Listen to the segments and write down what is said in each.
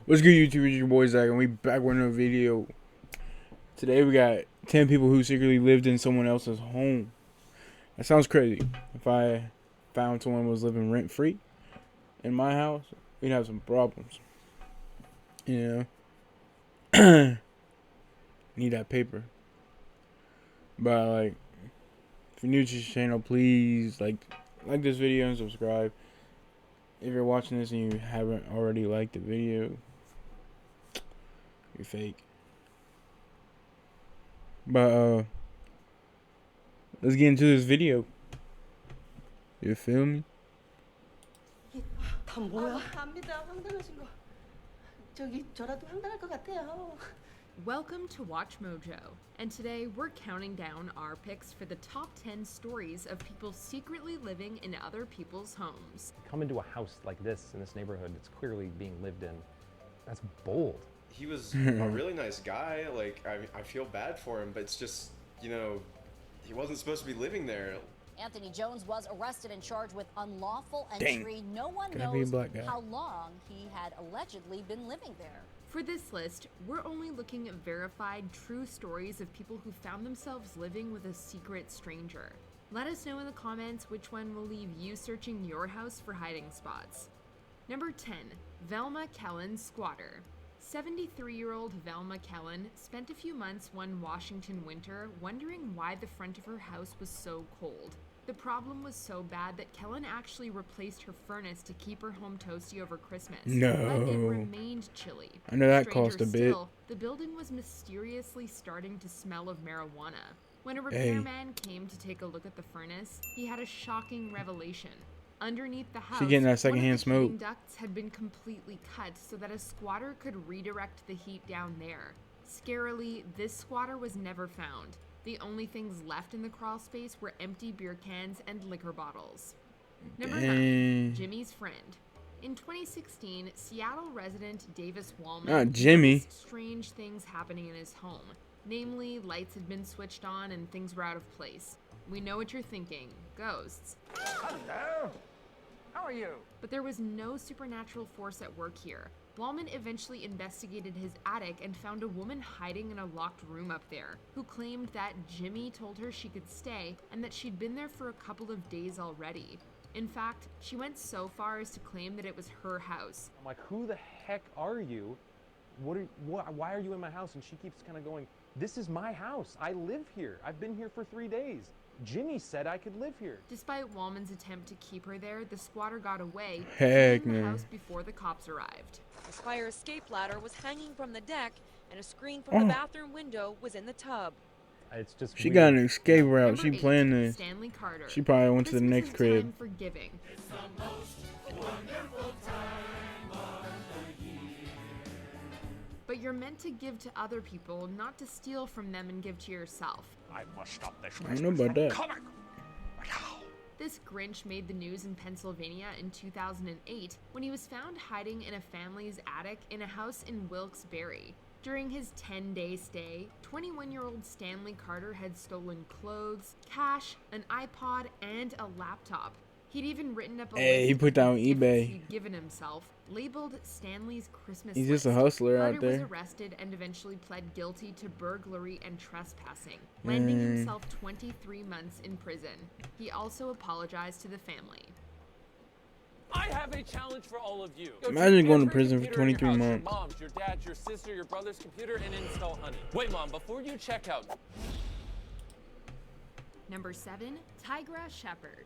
What's good, YouTube? It's your boy Zach, and we back with another video. Today we got 10 people who secretly lived in someone else's home. That sounds crazy. If I found someone was living rent-free in my house, we'd have some problems. You know? Need that paper. But, like, if you're new to this channel, please, like this video and subscribe. If you're watching this and you haven't already liked the video, you're fake. But let's get into this video. You feel me? 다 뭐야? 압니다. 황당하신 거. 저라도 황당할 것 같아요. Welcome to Watch Mojo, and today we're counting down our picks for the top 10 stories of people secretly living in other people's homes. Come into a house like this in this neighborhood, it's clearly being lived in. That's bold. He was a really nice guy. Like, I feel bad for him, but it's just, you know, he wasn't supposed to be living there. Anthony Jones was arrested and charged with unlawful entry. No one knows how long he had allegedly been living there. For this list, we're only looking at verified, true stories of people who found themselves living with a secret stranger. Let us know in the comments which one will leave you searching your house for hiding spots. Number 10, Velma Kellen Squatter. 73-year-old Velma Kellen spent a few months one Washington winter wondering why the front of her house was so cold. The problem was so bad that Kellen actually replaced her furnace to keep her home toasty over Christmas. No. But it remained chilly. I know that Stranger cost a bit. still, the building was mysteriously starting to smell of marijuana. When a repairman came to take a look at the furnace, he had a shocking revelation. Underneath the house, She getting that one secondhand of the heating smoke. ducts had been completely cut so that a squatter could redirect the heat down there. Scarily, this squatter was never found. The only things left in the crawl space were empty beer cans and liquor bottles. Number 9, Jimmy's friend. In 2016, Seattle resident Davis Wallman Not Jimmy. noticed strange things happening in his home. Namely, lights had been switched on and things were out of place. We know what you're thinking. Ghosts. Hello. How are you? But there was no supernatural force at work here. Wallman eventually investigated his attic and found a woman hiding in a locked room up there, who claimed that Jimmy told her she could stay and that she'd been there for a couple of days already. In fact, she went so far as to claim that it was her house. I'm like, who the heck are you? Why are you in my house? And she keeps kind of going, this is my house. I live here. I've been here for 3 days. Jimmy said I could live here. Despite Wallman's attempt to keep her there, the squatter got away, Heck fleeing the no. house before the cops arrived. A fire escape ladder was hanging from the deck, and a screen from the bathroom window was in the tub. It's just She weird. got an escape route. Number She 8, playing this. Stanley Carter. She probably went to the Christmas next is crib. time for giving. But you're meant to give to other people, not to steal from them and give to yourself. I must stop this I don't know about that. coming. This Grinch made the news in Pennsylvania in 2008 when he was found hiding in a family's attic in a house in Wilkes-Barre. During his 10-day stay, 21-year-old Stanley Carter had stolen clothes, cash, an iPod, and a laptop. He'd even written up a Hey, he list put that of on gifts eBay. he'd given himself, labeled Stanley's Christmas He's just a list. hustler Carter out there. was arrested and eventually pled guilty to burglary and trespassing, landing himself 23 months in prison. He also apologized to the family. I have a challenge for all of you. Go Imagine to going to every prison for computer in your 23 house, months. Your mom's, your dad's, your sister, your brother's computer, and install Honey. Wait, Mom, before you check out. Number 7, Tigra Shepherd.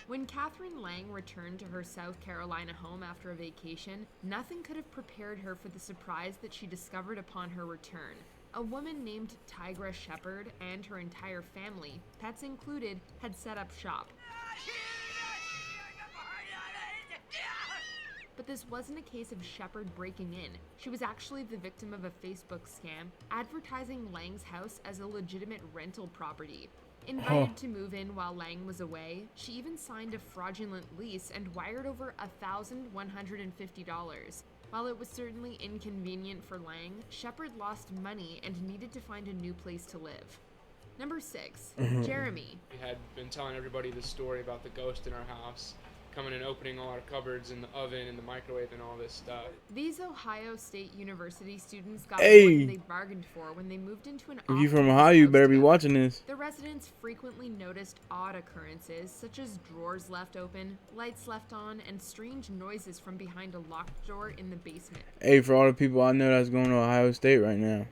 When Catherine Lang returned to her South Carolina home after a vacation, nothing could have prepared her for the surprise that she discovered upon her return. A woman named Tigra Shepherd and her entire family, pets included, had set up shop. But this wasn't a case of Shepherd breaking in. She was actually the victim of a Facebook scam, advertising Lang's house as a legitimate rental property. Invited to move in while Lang was away, she even signed a fraudulent lease and wired over $1,150. While it was certainly inconvenient for Lang, Shepherd lost money and needed to find a new place to live. Number 6, Jeremy. We had been telling everybody the story about the ghost in our house coming and opening all our cupboards and the oven and the microwave and all this stuff. These Ohio State University students got Hey. more than they bargained for when they moved into an If you from off-campus Ohio, you house better be together. watching this. The residents frequently noticed odd occurrences, such as drawers left open, lights left on, and strange noises from behind a locked door in the basement. Hey, for all the people I know that's going to Ohio State right now,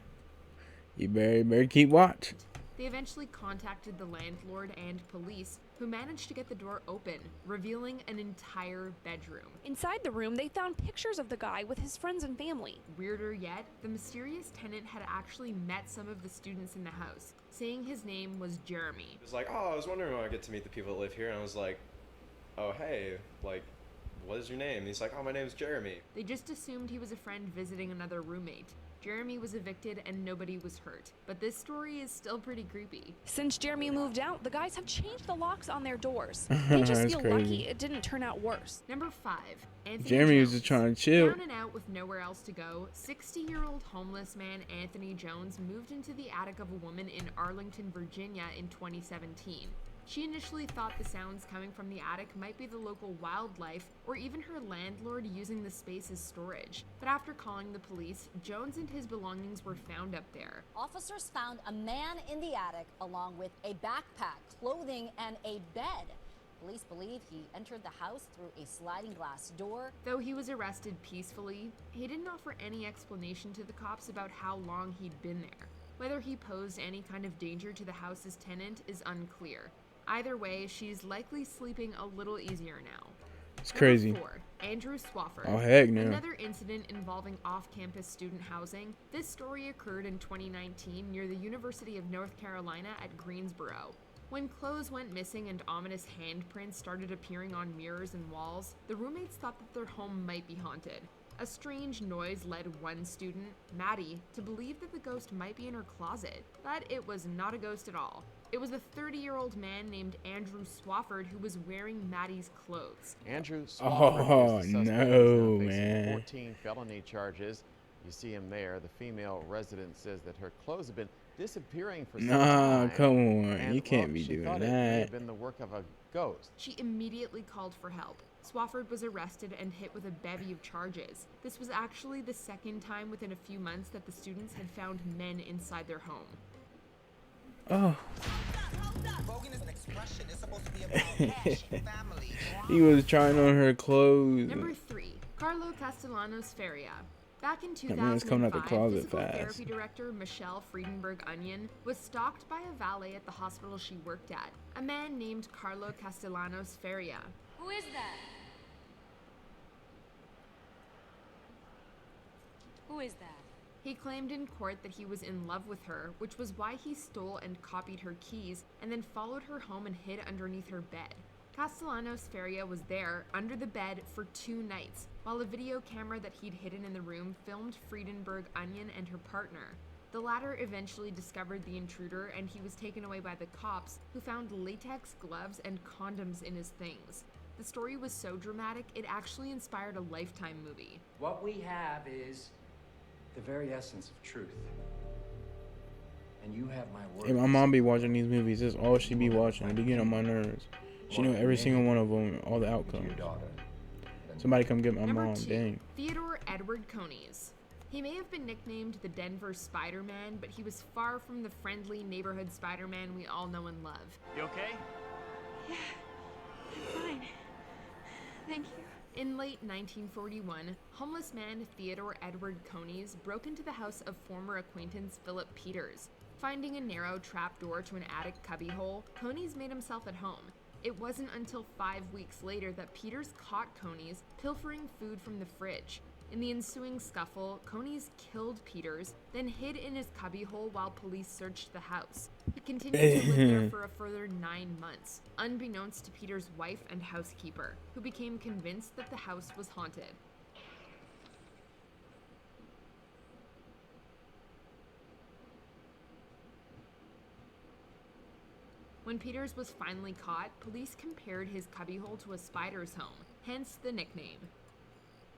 you better keep watch. They eventually contacted the landlord and police, who managed to get the door open, revealing an entire bedroom. Inside the room, they found pictures of the guy with his friends and family. Weirder yet, the mysterious tenant had actually met some of the students in the house, saying his name was Jeremy. It was like, oh, I was wondering when I get to meet the people that live here, and I was like, oh, hey, like, what is your name? And he's like, oh, my name's Jeremy. They just assumed he was a friend visiting another roommate. Jeremy was evicted and nobody was hurt, but this story is still pretty creepy. Since Jeremy moved out, the guys have changed the locks on their doors. They just That's feel crazy. lucky it didn't turn out worse. Number 5. Anthony Jeremy was Jones. just trying to chill. Down and out with nowhere else to go, 60-year-old homeless man Anthony Jones moved into the attic of a woman in Arlington, Virginia in 2017. She initially thought the sounds coming from the attic might be the local wildlife or even her landlord using the space as storage. But after calling the police, Jones and his belongings were found up there. Officers found a man in the attic along with a backpack, clothing, and a bed. Police believe he entered the house through a sliding glass door. Though he was arrested peacefully, he didn't offer any explanation to the cops about how long he'd been there. Whether he posed any kind of danger to the house's tenant is unclear. Either way, she's likely sleeping a little easier now. It's crazy. Number 4, Andrew Swafford. Oh, heck no. Another incident involving off-campus student housing. This story occurred in 2019 near the University of North Carolina at Greensboro. When clothes went missing and ominous handprints started appearing on mirrors and walls, the roommates thought that their home might be haunted. A strange noise led one student, Maddie, to believe that the ghost might be in her closet, but it was not a ghost at all. It was a 30-year-old man named Andrew Swafford who was wearing Maddie's clothes. Andrew Swafford is the suspect. no, He's now facing man. 14 felony charges. You see him there. The female resident says that her clothes have been disappearing for some time. Nah, come on. And, You can't well, be she doing thought it may that. have been the work of a ghost. She immediately called for help. Swafford was arrested and hit with a bevy of charges. This was actually the second time within a few months that the students had found men inside their home. Oh. He was trying on her clothes. Number 3, Carlo Castellanos Feria. Back in That man's coming out the 2005, closet physical fast. therapy director Michelle Friedenberg-Onion was stalked by a valet at the hospital she worked at, a man named Carlo Castellanos Feria. Who is that? Who is that? He claimed in court that he was in love with her, which was why he stole and copied her keys and then followed her home and hid underneath her bed. Castellanos Feria was there, under the bed, for 2 nights, while a video camera that he'd hidden in the room filmed Friedenberg Onion and her partner. The latter eventually discovered the intruder and he was taken away by the cops, who found latex gloves and condoms in his things. The story was so dramatic, it actually inspired a Lifetime movie. What we have is the very essence of truth. And you have my word. Hey, my mom be watching these movies. That's all she be watching. It be getting on my nerves. She know every single one of them, all the outcomes. Somebody come get my Number mom. 2, Dang. Theodore Edward Coneys. He may have been nicknamed the Denver Spider-Man, but he was far from the friendly neighborhood Spider-Man we all know and love. You okay? Yeah, I'm fine. Thank you. In late 1941, homeless man Theodore Edward Coneys broke into the house of former acquaintance Philip Peters. Finding a narrow trapdoor to an attic cubbyhole, Coneys made himself at home. It wasn't until 5 weeks later that Peters caught Coneys pilfering food from the fridge. In the ensuing scuffle, Coneys killed Peters, then hid in his cubbyhole while police searched the house. He continued to live there for a further 9 months, unbeknownst to Peters' wife and housekeeper, who became convinced that the house was haunted. When Peters was finally caught, police compared his cubbyhole to a spider's home, hence the nickname.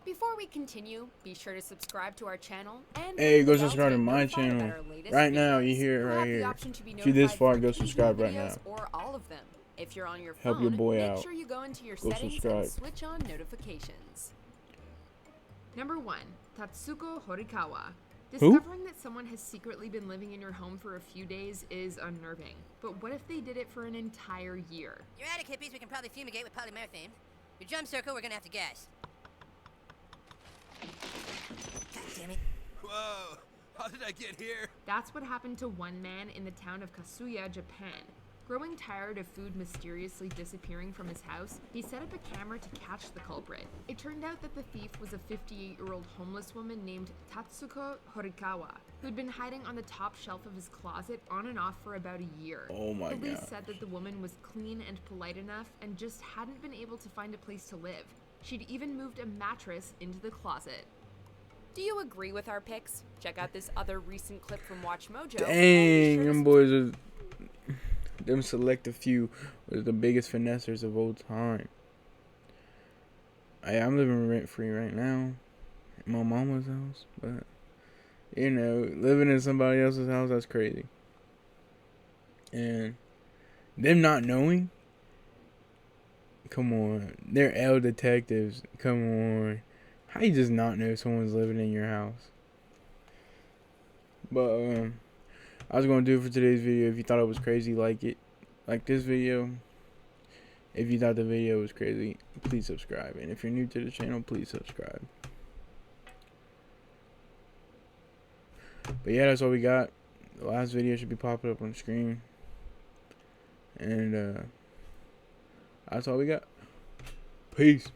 Before we continue, be sure to subscribe to our channel and Hey, ring go the bell subscribe to get my notified about channel. our latest Right now, videos. you hear it You'll right have the here. option to be If you're this notified far, for go each new subscribe right videos now. or all of them. If you're on your Help phone, your boy make out. sure you go into your Go settings subscribe. and switch on notifications. Number 1. Tatsuko Horikawa. Who? Discovering that someone has secretly been living in your home for a few days is unnerving. But what if they did it for an entire year? Your attic hippies, we can probably fumigate with polymerthane. Your drum circle, we're gonna have to gas. God damn it. Whoa, how did I get here? That's what happened to one man in the town of Kasuya, Japan. Growing tired of food mysteriously disappearing from his house, he set up a camera to catch the culprit. It turned out that the thief was a 58-year-old homeless woman named Tatsuko Horikawa, who'd been hiding on the top shelf of his closet on and off for about a year. Oh my Police God. said that the woman was clean and polite enough and just hadn't been able to find a place to live. She'd even moved a mattress into the closet. Do you agree with our picks? Check out this other recent clip from Watch Mojo. Dang, them boys are. Them select a few was the biggest finessers of old time. I'm living rent free right now at my mama's house, but you know, living in somebody else's house, that's crazy. And them not knowing, come on, they're L detectives. Come on, how you just not know someone's living in your house? But I was gonna do it for today's video. If you thought it was crazy, like this video. If you thought the video was crazy, please subscribe. And if you're new to the channel, please subscribe. But yeah, that's all we got. The last video should be popping up on the screen. And that's all we got. Peace.